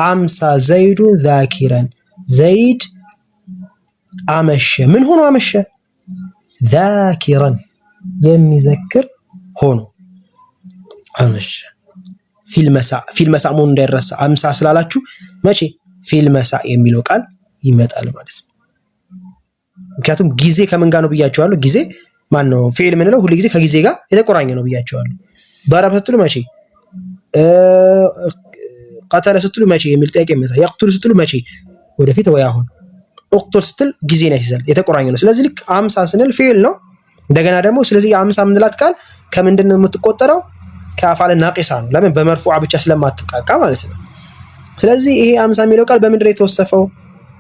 አምሳ ዘይዱ ዛኪራን ዘይድ አመሸ። ምን ሆኖ አመሸ? ዛኪራን የሚዘክር ሆኖ አመሸ። ፊል መሳ መሆኑ እንዳይረሳ አምሳ ስላላችሁ መቼ ፊል መሳ የሚለው ቃል ይመጣል ማለት ነው። ምክንያቱም ጊዜ ከምን ጋር ነው ብያቸዋለሁ። ጊዜ ማን ነው? ፊዕል ምንለው ሁሉ ጊዜ ከጊዜ ጋር የተቆራኘ ነው ብያቸዋለሁ። ضرب ስትሉ መቼ፣ ቀተለ ስትሉ መቼ የሚል ጥያቄ ይመጣል። يقتل ስትሉ መቼ፣ ወደፊት ወይ አሁን። እቅቱል ስትል ጊዜን ያስይዛል፣ የተቆራኘ ነው። ስለዚህ ልክ አምሳ ስንል ፊዕል ነው። እንደገና ደግሞ ስለዚህ አምሳ ምንላት ቃል ከምንድን ነው የምትቆጠረው? ከአፋል ናቂሳ ነው። ለምን? በመርፉዓ ብቻ ስለማትቃቃ ማለት ነው። ስለዚህ ይሄ አምሳ የሚለው ቃል በምንድን ነው የተወሰፈው?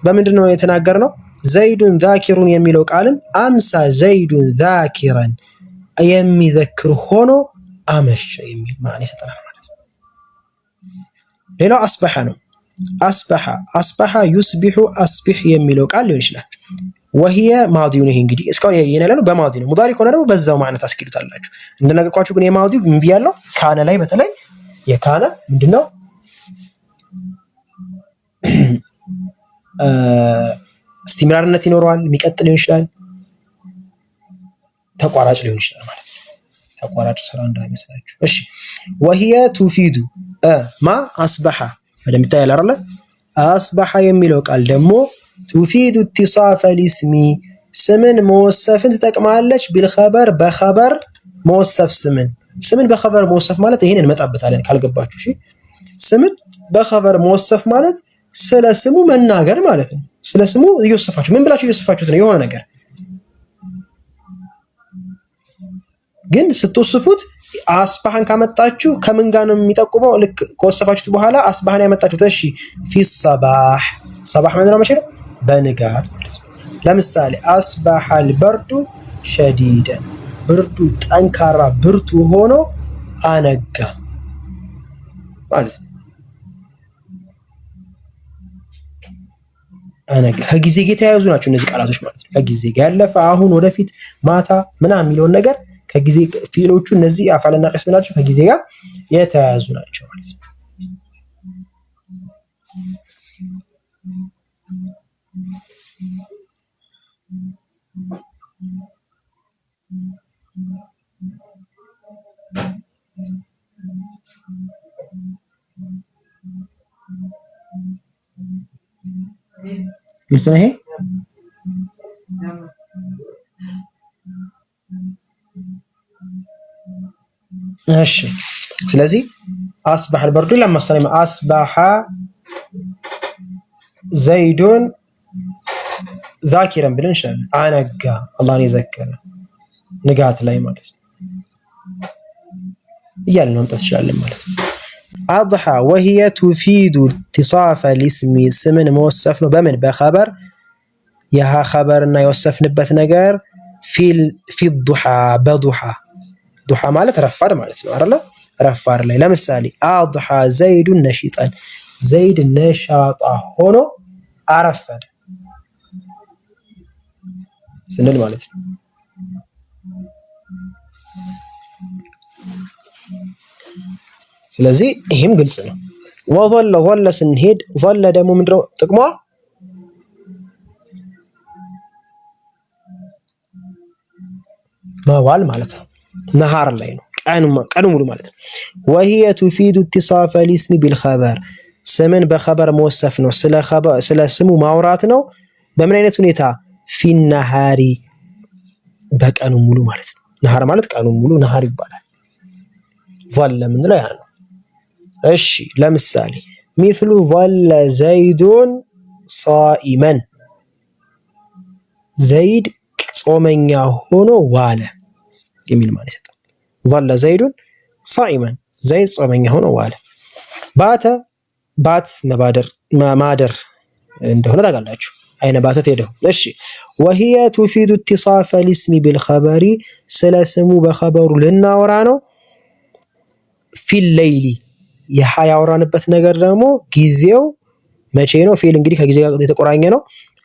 በምንድን ነው የተናገርነው? ዘይዱን ዛኪሩን የሚለው ቃልን አምሳ ዘይዱን ዛኪራን የሚዘክር ሆኖ አመሸ የሚል ማዕና ይሰጠናል ማለት ነው። ሌላው አስበሐ ነው። አስበሐ ዩስቢሑ አስቢሕ የሚለው ቃል ሊሆን ይችላል። وهي ማዲው ነው። ይሄ እንግዲህ እስካሁን ያየነው በማዲ ነው። ሙዳሪ ከሆነ ደግሞ በዛው ማዕነት አስኪዱታላችሁ። እንደነገርኳችሁ ግን የማዲው ምን ብያለሁ? ካነ ላይ በተለይ የካነ ምንድነው እስቲምራርነት ይኖረዋል። የሚቀጥል ሊሆን ይችላል፣ ተቋራጭ ሊሆን ይችላል ማለት ነው። ተቋራጭ ስራ እንዳይመስላችሁ። እሺ وهي تفيد ما اصبح በደም ይታያል አይደል? አስበሐ የሚለው ቃል ደግሞ تفيد اتصاف الاسم ስምን መወሰፍን ትጠቅማለች። بالخبر በخبر መወሰፍ ስምን በخبر መወሰፍ ማለት ይሄን እንመጣበታለን ካልገባችሁ። እሺ ስምን በخبر መወሰፍ ማለት ስለ ስሙ መናገር ማለት ነው። ስለ ስሙ እየወሰፋችሁ ምን ብላችሁ እየወሰፋችሁት ነው? የሆነ ነገር ግን ስትወስፉት አስባህን ካመጣችሁ ከምን ጋር ነው የሚጠቁመው? ልክ ከወሰፋችሁት በኋላ አስባህን ያመጣችሁት እሺ ፊ ሰባህ ሰባህ ማለት ነው መቼ ነው? በንጋት ማለት ነው። ለምሳሌ አስባሃል በርዱ ሸዲደን ብርዱ ጠንካራ ብርቱ ሆኖ አነጋ ማለት ነው። አነጋ ከጊዜ ጋር የተያያዙ ናቸው እነዚህ ቃላቶች ማለት ነው። ከጊዜ ጋር ያለፈ፣ አሁን፣ ወደፊት፣ ማታ ምናምን የሚለውን ነገር ከጊዜ ፊሎቹ እነዚህ አፋልና ቀስም ናቸው። ከጊዜ ጋር የተያያዙ ናቸው ማለት ነው። ግልጽ ነው ይሄ? እሺ ስለዚህ አስባህ البرد لما سلم اصبح زيد ذاكرا ብለን እንችላለን። አነጋ አላህን የዘከረ ንጋት ላይ ማለት ነው እያልን መምጣት እንችላለን ማለት ነው። أضحى وهي تفيد اتصاف الاسم ስምን መወሰፍ ነው። በምን በخبر ያህ خبرና የወሰፍንበት ነገር في الضحى በضحى ዱሃ ማለት ረፋድ ማለት ነው አይደል? ረፋድ ላይ ለምሳሌ አድሃ ዘይድ ነሽጣን ዘይድ ነሻጣ ሆኖ አረፈደ ስንል ማለት ነው። ስለዚህ ይሄም ግልጽ ነው። ወظل ظل ስንሄድ ظل ደግሞ ምንድነው ጥቅሟ? መዋል ማለት ነው። ነሃር ላይ ነው ቀኑ ሙሉ ማለት ነው። وهي تفيد اتصاف الاسم بالخبر ስምን በخبر መወሰፍ ነው። ስለ ስሙ ማውራት ነው። በምን አይነት ሁኔታ? في النهار በቀኑ ሙሉ ማለት ነው። ነሃር ማለት ቀኑ ሙሉ ነሃር ይባላል። ظل ምንለው ያ ነው። እሺ ለምሳሌ مثل ظل زيد صائما ዘይድ ጾመኛ ሆኖ ዋለ የሚል ማለት ነው። ظل زيد صائما ዘይድ ጾመኛ ሆኖ ዋለ። ባት ማደር እንደሆነ ታውቃላችሁ። አይነ ባተት ሄደው። እሺ وهي تفيد اتصاف الاسم بالخبر ስለ ስሙ በخبሩ ልናወራ ነው። في الليل ያወራንበት ነገር ደግሞ ጊዜው መቼ ነው? ፊል እንግዲህ ከጊዜ ጋር የተቆራኘ ነው።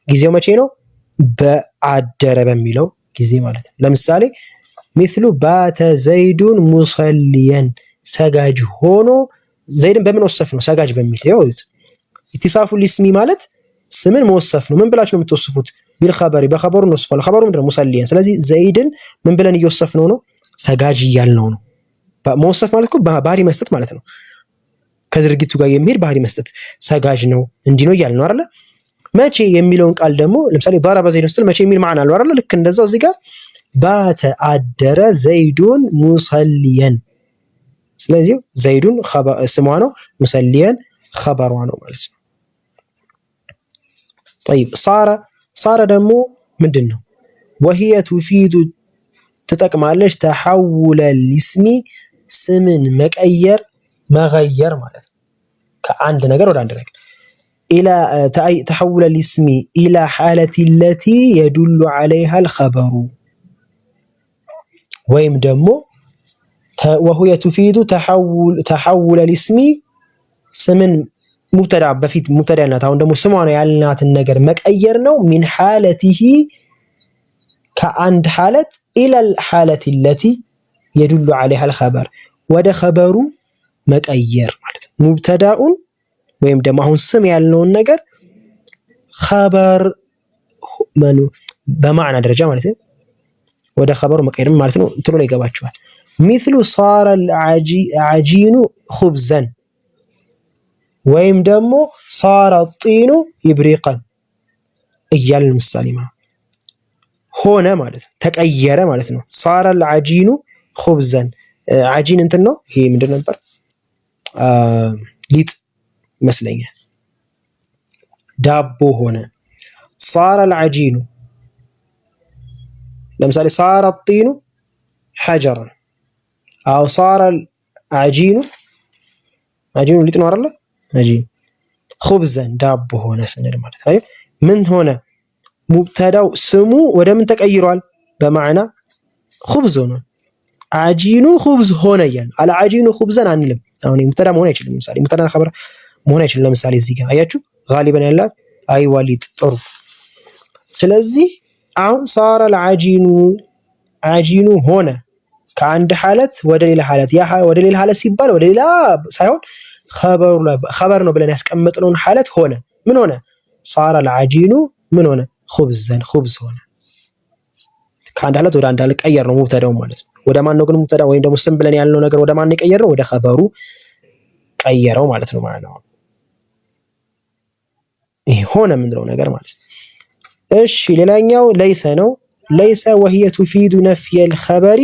ጊዜው መቼ ነው? በአደረ በሚለው ጊዜ ማለት ነው። ለምሳሌ مثل بات زيد مصليا ሰጋጅ ሆኖ ዘይድን በምን ወሰፍ ነው? ሰጋጅ በሚል ይወዩት። ኢትሳፉ ሊስሚ ማለት ስምን መወሰፍ ነው። ምን ብላችሁ ነው የምትወስፉት? ቢልخبر በخبሩ ነው ወስፋል። خبሩ ምንድነው? ሙሰሊየን። ስለዚህ ዘይድን ምን ብለን እየወሰፍነው ነው? ሰጋጅ እያልነው ነው። መወሰፍ ማለት እኮ ባህሪ መስጠት ማለት ነው። ከድርጊቱ ጋር የሚሄድ ባህሪ መስጠት ሰጋጅ ነው እንዲህ ነው እያልን ነው አይደል? መቼ የሚለውን ቃል ደግሞ ለምሳሌ ضرب زيد ስትል መቼ የሚል ማዕና አለው አይደል? ልክ እንደዛው እዚህ ጋር ባተ አደረ ዘይዱን ሙሰሊየን። ስለዚህ ዘይዱን ስሟ ነው፣ ሙሰሊየን خبሯ ነው ማለት ነው። طيب صار ደግሞ ምንድነው? وهي تفيد ትጠቅማለች تحول الاسم ስምን መቀየር መغየር ማለት ነው። ከአንድ ነገር ወደ አንድ ነገር الى تحول الاسم الى حالة التي يدل عليها الخبر ወይም ደግሞ وهي تفيد تحول الاسم ስምን ሙብተዳ በፊት ሙብተዳናት አሁን ደግሞ ስሟ ነው ያልናትን ነገር መቀየር ነው። من حالته ከአንድ ሐለት ኢለል ሐለት ለቲ የዱሉ ዐለይሃ አልኸበር ወደ ኸበሩ መቀየር ማለት ነው። ሙብተዳኡን ወይም ደግሞ አሁን ስም ያልነውን ነገር ኸበር መኑ በማዕና ደረጃ ማለት ነው ወደ ኸበሩ መቀየር ማለት ነው። እንትኑ ላይ ይገባቸዋል። ሚስሉ ሳረ አልዓጂኑ ኹብዘን ወይም ደግሞ ሳረ ጢኑ ኢብሪቀን እያልን ምሳሌ ሆነ ማለት ነው። ተቀየረ ማለት ነው። ሳረ አልዓጂኑ ኹብዘን ዓጂን እንትን ነው። ይሄ ምንድን ነበር? ሊጥ ይመስለኛል። ዳቦ ሆነ። ሳረ አልዓጂኑ ለምሳሌ ሳረ ጢኑ ሐጀረን አው ሳረ አልዓጂኑ ዓጂኑ ሊጥ ነው አይደል? ዓጂን ኹብዘን ዳቦ ሆነ ስንል ማለት ነው። ምን ሆነ? ሙብተዳው ስሙ ወደ ምን ተቀይሯል? በማዕና ኹብዝ ሆነ። ዓጂኑ ኹብዝ ሆነ እያልን አልዓጂኑ ኹብዘን አንልም። አሁን ሙብተዳ መሆን አይችልም። ለምሳሌ ሙብተዳና ኸበር መሆን አይችልም። ለምሳሌ እዚህ ጋር አያችሁ ጋሊበን ያለ አይዋ ሊጥ ጥሩ። ስለዚህ አሁን ሳረ አልዓጂኑ ዓጂኑ ሆነ ከአንድ ሐለት ወደ ሌላ ሐለት ያ ወደ ሌላ ሐለት ሲባል ወደ ሌላ ሳይሆን ኸበር ነው ብለን ያስቀመጥነውን ሐለት ሆነ። ምን ሆነ? ሳረ አልዓጂኑ ምን ሆነ? ኹብዘን ኹብዝ ሆነ። ከአንድ ሐለት ወደ አንድ ሐለት ቀየር ነው ሙብተዳው ማለት ነው። ወደ ማን ነው ግን ሙብተዳ ወይም ደግሞ ስም ብለን ያልነው ነገር ወደ ማን ነው የቀየረው? ወደ ኸበሩ ቀየረው ማለት ነው። ማለት ነው ይሄ ሆነ የምንለው ነገር ማለት ነው። እሺ ሌላኛው ለይሰ ነው። ለይሰ ወህየ ቱፊዱ ነፍየል ኸበሪ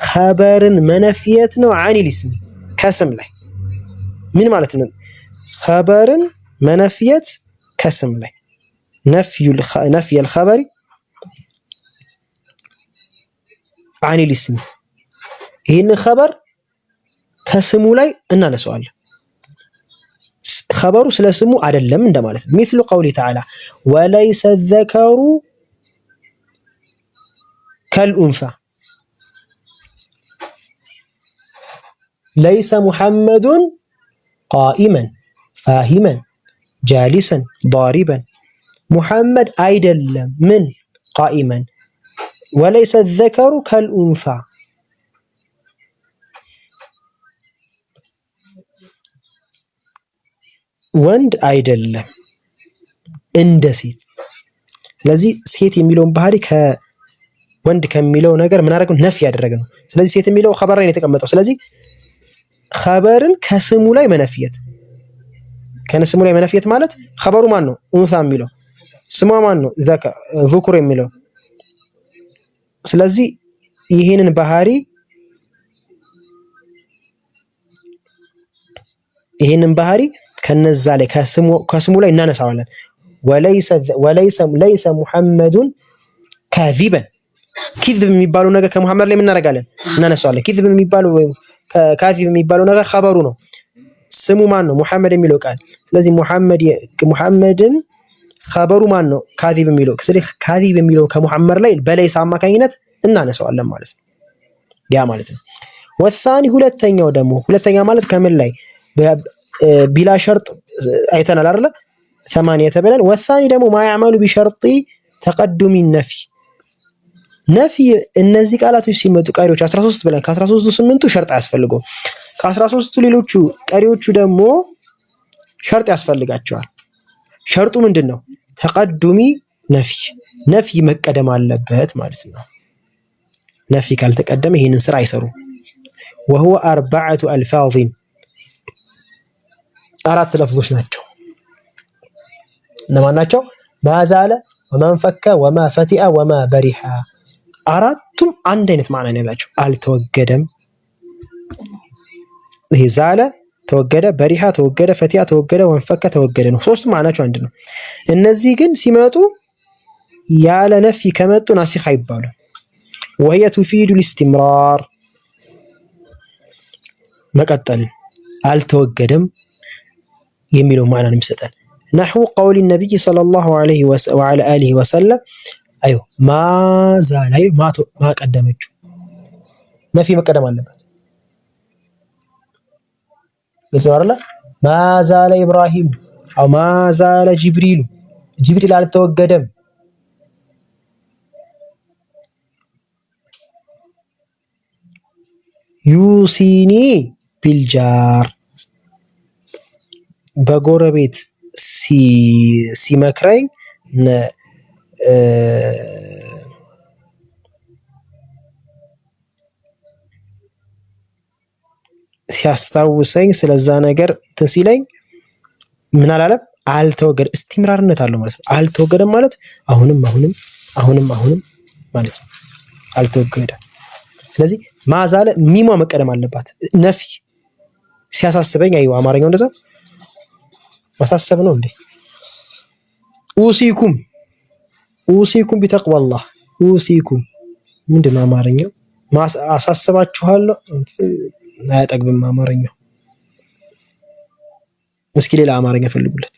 ኸበርን መነፍየት ነው። አኒል እስሚ ከስም ላይ ምን ማለት ነው? ኸበርን መነፍየት ከስም ላይ ነፍየል ኸበሪ አኒል እስሚ ይህን ኸበር ከስሙ ላይ እናነሳዋለን። ኸበሩ ስለ ስሙ አይደለም እንደማለት ነው። ሚስሉ ቀውሊ ተዓላ ወለይሰ ዘከሩ ከልኡንሳ ለይሰ ሙሐመዱን ቃኢመን ፋሂመን ጃሊሰን ዳሪበን ሙሐመድ አይደለም ምን ቃኢመን ወለይሰ ዘከሩ ከልኡንሳ ወንድ አይደለም እንደ ሴት። ስለዚህ ሴት የሚለውን ባህሪ ከወንድ ከሚለው ነገር ምን አደረገው? ነፍ ያደረገ ነው። ስለዚህ ሴት የሚለው ኸበር ላይ ነው የተቀመጠው። ስለዚህ ኸበርን ከስሙ ላይ መነፍየት ከስሙ ላይ መነፍየት ማለት ኸበሩ ማን ነው? ኡንሳ የሚለው ስሟ ማን ነው? ዙኩር የሚለው ስለዚህ ይሄንን ባህሪ ከነዛ ላይ ከስሙ ላይ እናነሳዋለን። ወለይሰ ሙሐመዱን ካዚበን ኪዝብ የሚባለው ነገር ከሙሐመድ ላይ እናደርጋለን እናነሳዋለን። ኪዝብ የሚባለው ወይም ካዚብ የሚባለው ነገር ኸበሩ ነው። ስሙ ማን ነው? ሙሐመድ የሚለው ቃል። ስለዚህ ሙሐመድን ኸበሩ ማን ነው? ካዚብ የሚለው። ስለዚህ ካዚብ የሚለው ከሙሐመድ ላይ በለይሰ አማካኝነት እናነሳዋለን ማለት ነው። ያ ማለት ነው። ወሳኒ ሁለተኛ ማለት ከምን ላይ ቢላ ሸርጥ አይተናል አይደል? 8 ተብለን ወሳኒ ደግሞ ማያመሉ ቢሸርጢ ተቀዱሚ ነፊ እነዚህ ቃላቶች ሲመጡ ቀሪዎች 13 ብለን ከ13ቱ 8ቱ ሸርጥ አያስፈልገው። ከ13ቱ ሌሎቹ ቀሪዎቹ ደግሞ ሸርጥ ያስፈልጋቸዋል። ሸርጡ ምንድነው? ተቀዱሚ ነፊ መቀደም አለበት ማለት ነው። ነፊ ካልተቀደመ ይሄንን ስራ አይሰሩም። وهو 4 ألفاظ 4 ለፍዞች ናቸው። እነማን ናቸው? ማዛለ ወመንፈከ ወማ ፈቲአ ወማ በሪሃ። አራቱም አንድ አይነት ማዕና ነው ያላቸው። አልተወገደም። ይሄ ዛለ ተወገደ፣ በሪሃ ተወገደ፣ ፈቲአ ተወገደ፣ ወንፈከ ተወገደ ነው። ሶስቱም ማዕናቸው አንድ ነው። እነዚህ ግን ሲመጡ ያለ ነፊ ከመጡ ናሲኽ አይባሉ። وهي تفيد الاستمرار መቀጠልን አልተወገደም የሚለው ማዕና ነው የሚሰጠን። نحو قول النبي صلى الله عليه وعلى آله وسلم ايوه ما زال ما ቀደመችው ነፊ መቀደም አለበት። ለሰዋላ ما زال ابراهيم او ما زال جبريل አልተወገደም። ዩሲኒ ቢልጃር በጎረቤት ሲመክረኝ ሲያስታውሰኝ ስለዛ ነገር ሲለኝ ምን አላለም አልተወገደም። እስቲምራርነት አለው ማለት ነው። አልተወገደም ማለት አሁንም ማለት ነው። አልተወገደም። ስለዚህ ማዛለ ሚሟ መቀደም አለባት። ነፊ ሲያሳስበኝ አይዋ አማርኛው እንደዛ ማሳሰብ ነው እንዴ? ኡሲኩም ቢተቅዋላህ ኡሲኩም ምንድነው አማርኛው? አሳስባችኋለሁ። አያጠግብም አማርኛው። እስኪ ሌላ አማርኛ ፈልጉለት።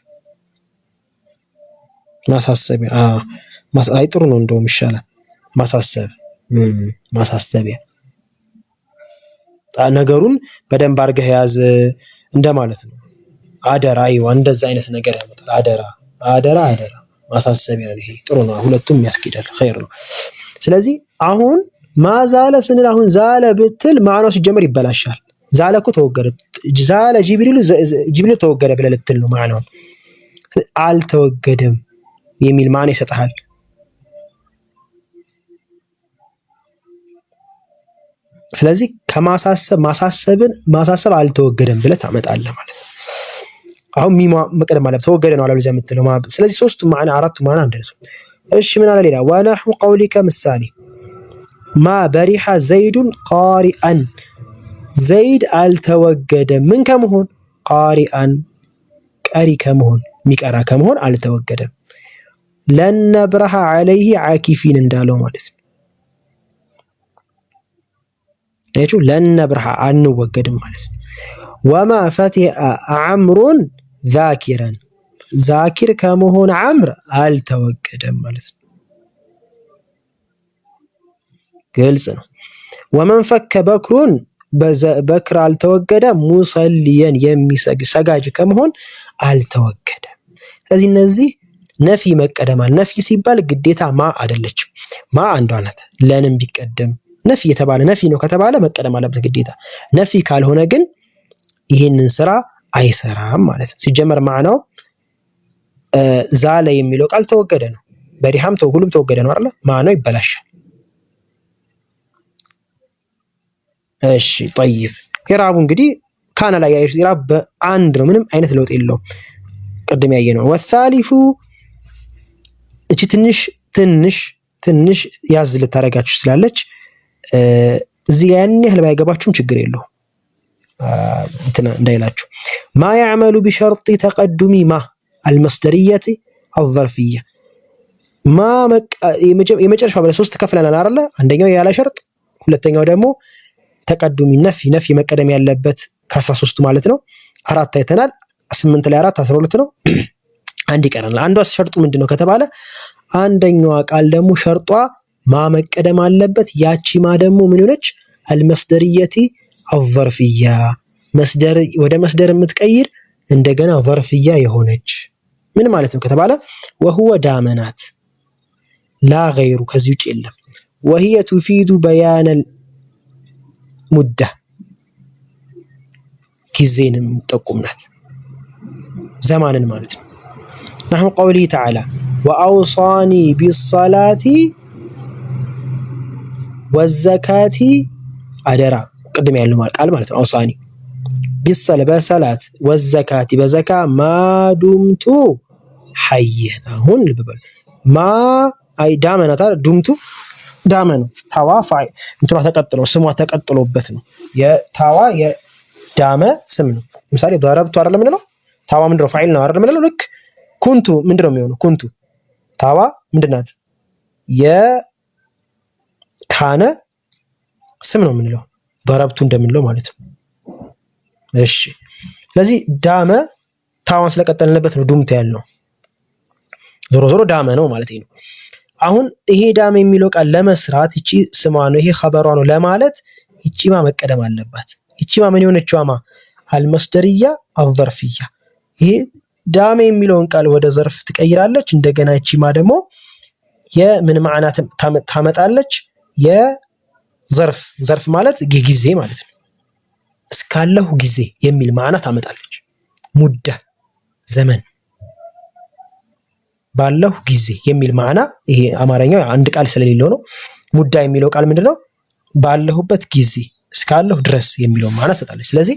ማሳሰቢያ አይ ጥሩ ነው እንደውም ይሻላል። ማሳሰቢያ ነገሩን በደንብ አድርገህ ያዝ እንደማለት ነው። አደራ አይዋ እንደዛ አይነት ነገር ያመጣል። አደራ ማሳሰቢያ ነው። ይሄ ጥሩ ነው። ሁለቱም ያስኬዳል። ኸይር ነው። ስለዚህ አሁን ማዛለ ስንል አሁን ዛለ ብትል ማዕናው ሲጀመር ይበላሻል። ዛለ እኮ ተወገደ፣ ዛለ ጅብሪል ተወገደ ብለህ ልትል ነው ማዕናው። አልተወገደም የሚል ማዕና ይሰጥሃል። ስለዚህ ማሳሰብ አልተወገደም ብለህ ታመጣለህ ማለት ነው። አሁን ሚሟ መቀደም አለበት። ተወገደ ነው አላልኩ የምትለው። ስለዚህ ሶስቱ ማዕና አራቱ ማዕና አንድ ነው። እሺ ምን አለ ሌላ? ወነሑ ቀውሊከ ምሳሌ ማ በሪሐ ዘይዱን ቃሪአን ዘይድ አልተወገደም ምን ከመሆን ቃሪአን ቀሪ ከመሆን የሚቀራ ከመሆን አልተወገደም። ለነብረሃ ዐለይሂ ዓኪፊን እንዳለው ማለት ነው። ለነብረሃ አንወገድም ማለት ነው። ወማ ፈቲአ ዐምሩን ዛኪረን ዛኪር ከመሆን ዐምር አልተወገደም ማለት ነው። ግልጽ ነው። ወመን ፈከ በክሩን በክር አልተወገደም ሙሰሊየን የሚሰግድ ሰጋጅ ከመሆን አልተወገደም። ስለዚህ እነዚህ ነፊ መቀደማል። ነፊ ሲባል ግዴታ ማ አይደለችም። ማ አንዷ ናት። ለንም ቢቀደም ነፊ የተባለ ነፊ ነው ከተባለ መቀደም አለበት ግዴታ። ነፊ ካልሆነ ግን ይህንን ስራ አይሰራም ማለት ነው። ሲጀመር ማዕናው ዛለ የሚለው ቃል ተወገደ ነው። በሪሃም ሁሉም ተወገደ ነው አይደል? ማዕናው ይበላሻል። እሺ ጠይብ ኢራቡ እንግዲህ ካነ ላይ ያይሽ ኢራብ በአንድ ነው። ምንም አይነት ለውጥ የለውም። ቅድም ያየነው ወሳሊፉ እቺ ትንሽ ያዝ ልታረጋችሁ ስላለች እዚህ ያን ያህል ባይገባችሁም ችግር የለውም። እንዳይላችሁ ማ ያዕመሉ ቢሸርጢ ተቀዱሚ ማ አልመስደርየቲ አልዘርፍያ ማ የመጨረሻው ባለ ሶስት ከፍለናል አይደል? አንደኛው ያለ ሸርጥ፣ ሁለተኛው ደግሞ ተቀዱሚ ነፊ መቀደም ያለበት ከ13 ማለት ነው። አራት አይተናል። 8 ላይ 4 12 ነው። አንድ ይቀራል። አንዷ ሸርጡ ምንድነው ከተባለ አንደኛዋ ቃል ደግሞ ሸርጧ ማ መቀደም አለበት። ያቺ ማ ደግሞ ምን ሆነች? አልመስደርየቲ አልዘርፍያ መስደር ወደ መስደር የምትቀይር እንደገና ዘርፍያ የሆነች ምን ማለት ነው ከተባለ ወሁወ ዳመናት ላ ገይሩ ከዚህ ውጭ የለም። ወህየ ቱፊዱ በያነል ሙዳ ጊዜንም ጠቁም ናት፣ ዘማንን ማለት ነው። ነሑ ቀውሊ ተዓላ ወአውሳኒ ቢሰላቲ ወዘካቲ አደራ ቅድም ያለው ቃል ማለት ነው። አውሳኒ በሰላት ወዘካቲ በዘካ ማዱምቱ ሐየን አሁን ልብ በሉ ማ አይ ዳመናታ ዱምቱ ዳመ ነው። ታዋ ፋይ እንትሯ ተቀጥሎ ስሟ ተቀጥሎበት ነው። የታዋ የዳመ ስም ነው። ለምሳሌ ضربቱ አይደለም ምንለው ታዋ ምንድነው? ፋይል ነው አይደለም ምንለው። ልክ ኩንቱ ምንድነው የሚሆነው? ኩንቱ ታዋ ምንድናት? የካነ ስም ነው የምንለው ضربቱ እንደምንለው ማለት ነው። እሺ ስለዚህ ዳመ ታዋን ስለቀጠልንበት ነው ዱምቱ ያልነው። ዞሮ ዳመ ነው ማለት ነው። አሁን ይሄ ዳመ የሚለው ቃል ለመስራት እቺ ስሟ ነው፣ ይሄ ኸበሯ ነው ለማለት እቺማ መቀደም አለባት። እቺማ ምን የሆነችው ማ አልመስደርያ አልዘርፍያ። ይሄ ዳመ የሚለውን ቃል ወደ ዘርፍ ትቀይራለች። እንደገና እቺማ ደግሞ የምን ማዕና ታመጣለች? የዘርፍ ማለት ጊዜ ማለት ነው። እስካለሁ ጊዜ የሚል ማዕና ታመጣለች። ሙዳ ዘመን፣ ባለሁ ጊዜ የሚል ማዕና። ይሄ አማርኛው አንድ ቃል ስለሌለው ነው። ሙዳ የሚለው ቃል ምንድነው? ባለሁበት ጊዜ እስካለሁ ድረስ የሚለው ማዕና ትሰጣለች። ስለዚህ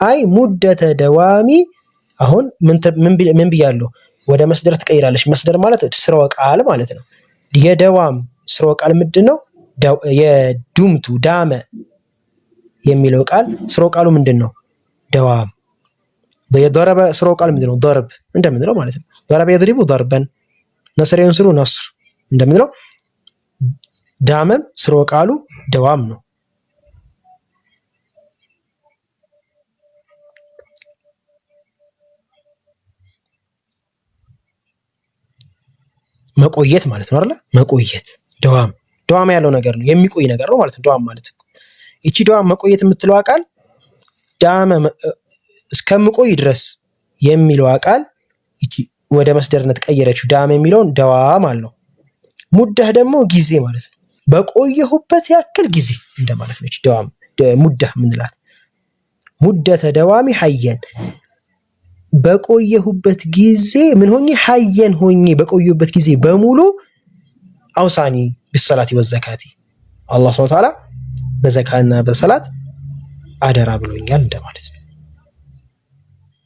አይ ሙደተ ደዋሚ አሁን ምን ብያለሁ? ወደ መስደር ትቀይራለች። መስደር ማለት ስርወ ቃል ማለት ነው። የደዋም ስርወ ቃል ምንድነው? የዱምቱ ዳመ የሚለው ቃል ስርወ ቃሉ ምንድነው? ደዋም። የደረበ ስርወ ቃል ምንድነው? ደርብ እንደምንለው ማለት ነው። ደረበ የድሪቡ ደርበን፣ ነስር የንስሩ ነስር እንደምንለው ዳመም ስርወ ቃሉ ደዋም ነው። መቆየት ማለት ነው አይደል? መቆየት ደዋም ያለው ነገር ነው፣ የሚቆይ ነገር ነው ማለት ነው። ደዋም ማለት እቺ ደዋም መቆየት የምትለው ቃል ዳመ እስከምቆይ ድረስ የሚለው ቃል እቺ ወደ መስደርነት ቀየረችው። ዳመ የሚለውን ደዋም አለው። ሙዳህ ደግሞ ጊዜ ማለት ነው። በቆየሁበት ያክል ጊዜ እንደማለት ነው። እቺ ደዋም ሙዳህ ምንላት ሙደተ ደዋሚ ሐየን በቆየሁበት ጊዜ ምን ሆኜ ሐየን ሆኜ በቆየሁበት ጊዜ በሙሉ አውሳኒ ቢሰላቲ ወዘካቲ አላህ ሱብሓነሁ ወተዓላ በዘካና በሰላት አደራ ብሎኛል እንደማለት ነው።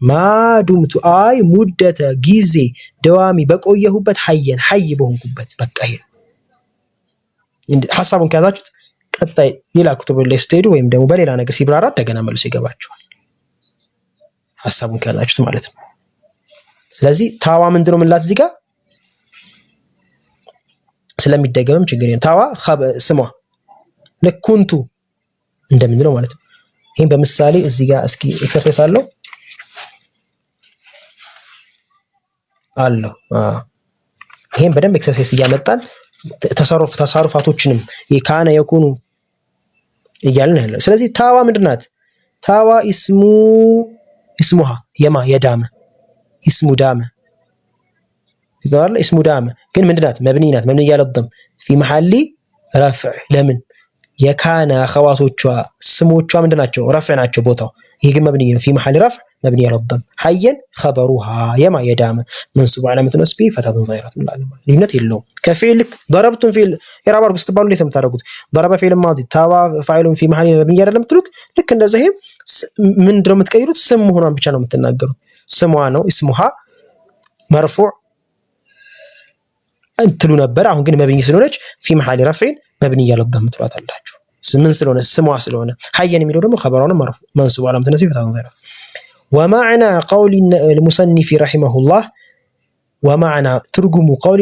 ማዱምቱ አይ ሙደተ ጊዜ ደዋሚ በቆየሁበት ሐየን ሐይ በሆንኩበት በቃ ይሄ ሐሳቡን ከያዛችሁት ቀጣይ ሌላ ኩቱብ ላይ ስትሄዱ ወይም ደግሞ በሌላ ነገር ሲብራራ እንደገና መልሶ ይገባችኋል። ሐሳቡን ከያዛችሁት ማለት ነው። ስለዚህ ታዋ ምንድነው ምንላት እዚህ ጋር ስለሚደገምም ችግር የለም። ታዋ ስሟ ለኩንቱ እንደምንለው ማለት ነው። ይሄን በምሳሌ እዚህ ጋር እስኪ ኤክሰርሳይዝ አለው ይሄን በደንብ ኤክሰርሳይዝ እያመጣን ተሳሩፋቶችንም የካነ የኩኑ እያልን ያለው። ስለዚህ ታዋ ምንድናት? ታዋ እስሙሃ የዳመ እስሙ ዳመ ይዛል። እስሙ ዳመ ግን ምንድናት? መብኒ ናት። መብኒ ያለደም في محل رفع ለምን የካነ አኸዋቶቿ ስሞቿ ምንድናቸው? ረፍዕ ናቸው ቦታው። ይሄ ግን መብኒ ነው። في محل رفع مبني على الضم حيا خبرها የዳመ منصوب علامه نصبه فتحه ظاهره ማለት ልዩነት የለውም። ከፊል ضربتم فعل ኢራብ አድርጉ ስትባሉ እንዴት የምታደርጉት? ضرب فعل ماضي ታዋ فاعل في محل مبني አይደለም ትሉት። ልክ እንደዚህ ምንድነው የምትቀይሩት? ስም መሆኗን ብቻ ነው የምትናገሩት። ስሟ ነው እስሙሃ መርፉዕ እንትሉ ነበር። አሁን ግን መብኒ ስለሆነች في محل رفع مبني على الضم ትሏታላችሁ። ምን ስለሆነ? ስሟ ስለሆነ። ሐየን የሚለው ደግሞ خبرው ነው መርፉዕ منصوب علامه نصبه فتحه ظاهره. ومعنى قول المصنف رحمه الله ومعنى ترجم قول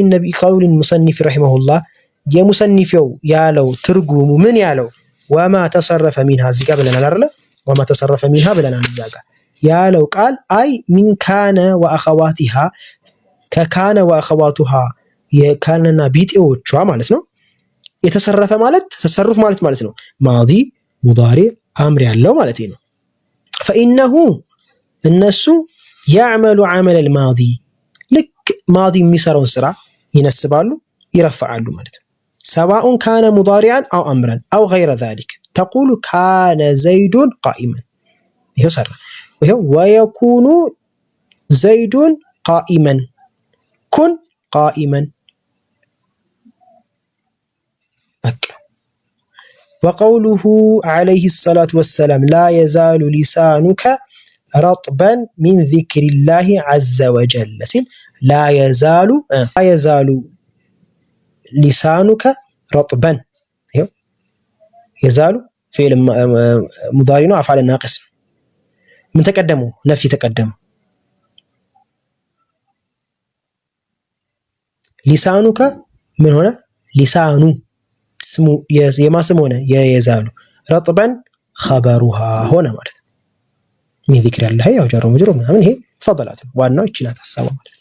المصنف رحمه الله የሙሰኒፊው ያለው ትርጉሙ ምን ያለው? وما تصرف منها እዚህ ጋር ብለናል አይደል? وما تصرف منها ብለናል እዛ ጋር ያለው ቃል አይ من كان واخواتها ከካነ واخواتها የካነና ቢጤዎቿ ማለት ነው። የተሰረፈ ማለት ተሰሩፍ ማለት ነው። ማዲ ሙዳሪ አምር ያለው ማለት ነው። فإنه እነሱ يعمل عمل الماضي ልክ ማዲ የሚሰራውን ስራ ይነስባሉ ይረፍዓሉ ማለት ነው። سواء كان مضارعا أو أمرا أو غير ذلك تقول كان زيد قائما ይሄው ሰራ ይሄው ويكون زيد قائما كن قائما وقوله عليه الصلاة والسلام لا يزال لسانك رطبا من ذكر الله عز وجل لا يزال لسانك رطبا يزال فعل مضارع أفعال الناقص من تقدمه نفي تقدمه لسانك من هنا لسانو اسمه يما سمونه يزال رطبا خبرها هنا ማለት من ذكر الله ያው ጀሮ መጅሮ ምናምን ይሄ ፈضላት ነው። ዋናው እቺ ናት ሐሳቡ ማለት